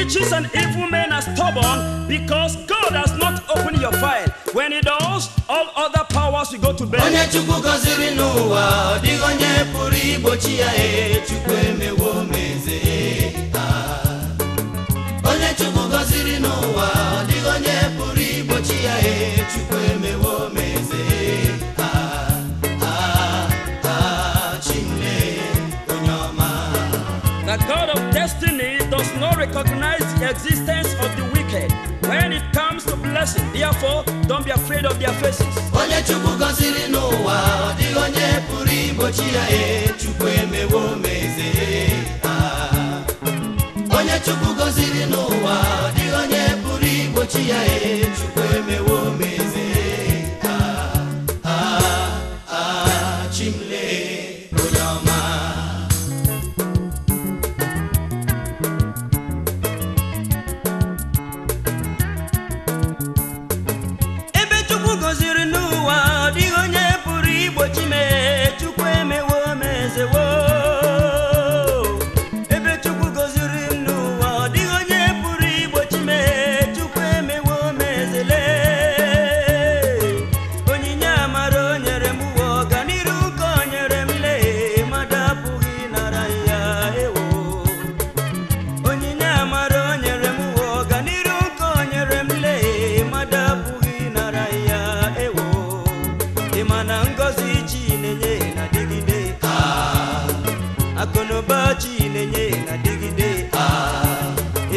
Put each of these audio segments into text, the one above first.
witches and evil men are stubborn because God has not opened your file. When He does, all other powers will go to bed. Onye Chukwu gọziri n'ụwa, dịghị onye pụrụ igbochi ya. Chukwu emewo meze. Onye Chukwu gọziri n'ụwa, dịghị onye pụrụ igbochi ya. Chukwu emewo meze. The God of destiny does not recognize the existence of the wicked when it comes to blessing. Therefore, don't be afraid of their faces. Onye Chukwu gọziri n'ụwa, dịghị onye pụrụ igbochi ya. Chukwu emewo meze. Onye Chukwu gọziri n'ụwa, dịghị onye pụrụ igbochi ya. Chukwu emewo meze. Chimle onye ọma.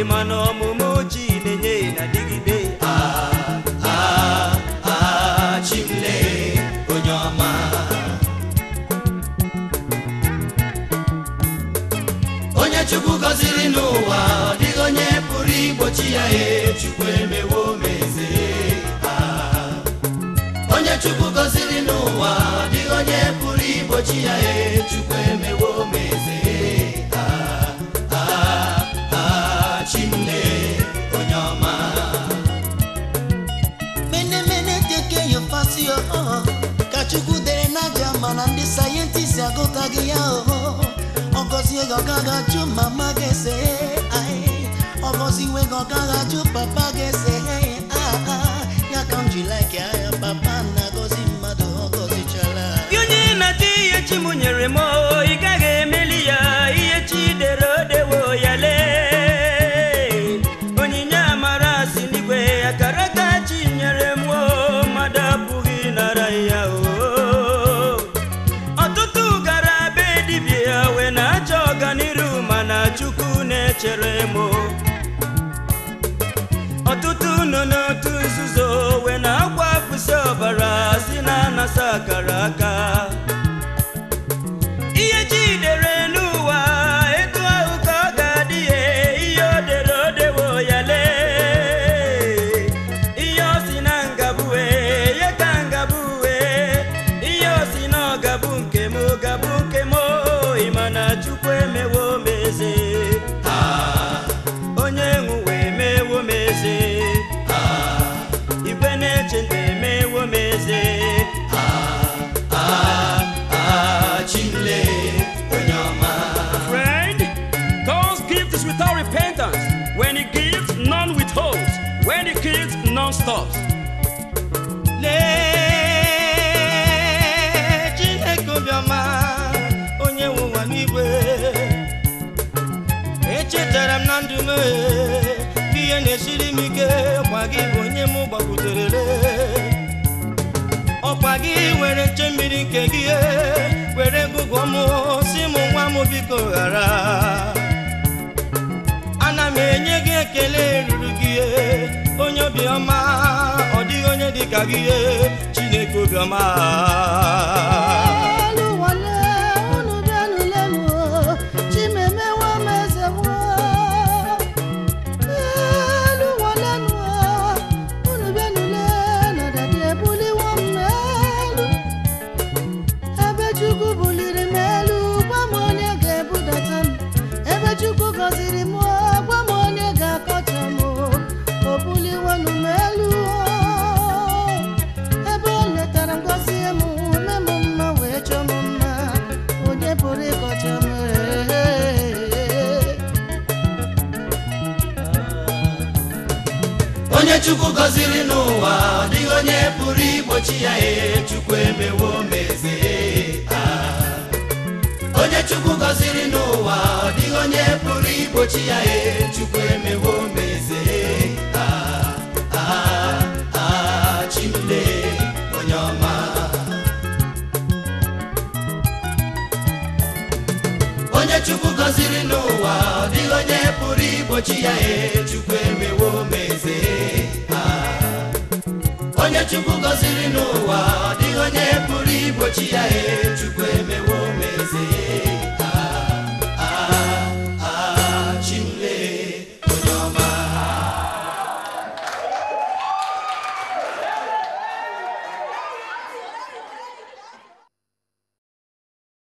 Imano mumuji nenye na digide. Chimle onye ọma. Onye Chukwu gọziri n'ụwa, dịghị onye pụrụ igbochi ya. Chukwu emewo meze. Onye Chukwu gọziri n'ụwa, dịghị onye pụrụ igbochi ya. Chukwu emewo meze. Chimle onye ọma. Mene teke yo fasi yo. Ka Chukwu dere na jama na ndị sayentist agụtaghị ya. Ọgọzie gị ọgaga jụ mama gese. Ọgọziwe gị ọgaga jụ papa gese. Ya ka m ji like ya papa na-agọzi mmadụ ọgọzichala. Onye na-adị ihe chi m nyere m, ị gaghị emeli ya. Ihe chi dere odewo ya lee. Onyinye amara si n'igwe, akara ka chi nyere m, mmadụ apụghị nara ya. Ọtụtụ gara be dibịa wee na-achọ ọganiru, mana Chukwu na-echere m. Ọtụtụ nọ n'otu nzuzo wee na-akwapụsị ọbara si na-anasa akara aka. Ihe chi dere n'ụwa, etu ahụ ka ọ ga-adị. Ihe o dere odewo ya lee. Ihe o si na ngabue, ya ka ngabue. Ihe o si na ọ gabu nke m, gabu nke m. Ịma na Chukwu emewo meze. Onye nwe emewo meze. Igwe na-eche ndị emewo meze. Chimle onye ọma. Friend, God's gift is without repentance. When He gives, none withholds. When He gives, none stops. Chineke obiọma, onye nwe ụwa n'igwe. Echetara m na ndụ m, ihe na-esiri m ike. Ọkwa gị bụ onye m gbakwutere. Ọkwa gị were nche mmiri nke gị, were gụgụ m si m nwa m biko ghara. Ana m enye gị ekele ruru gị, onye obiọma. Ọ dịghị onye dị ka gị, Chineke obiọma. Chukwu gọziri m, gwa m onye ga-akọcha m. O buliwonu m elu, ebe o letara m gọzie m. gọziri n'ụwa ọ dịghị onye pụrụ igbochi ya Chukwu emewo meze onye Chukwu gọziri n'ụwa ọ dịghị onye pụrụ igbochi ya Chukwu emewo meze Chimle onye ọma onye Chukwu gọziri n'ụwa ọ dịghị onye pụrụ igbochi ya Chukwu emewo meze onye Chukwu gọziri n'ụwa ọ dịghị onye pụrụ igbochi ya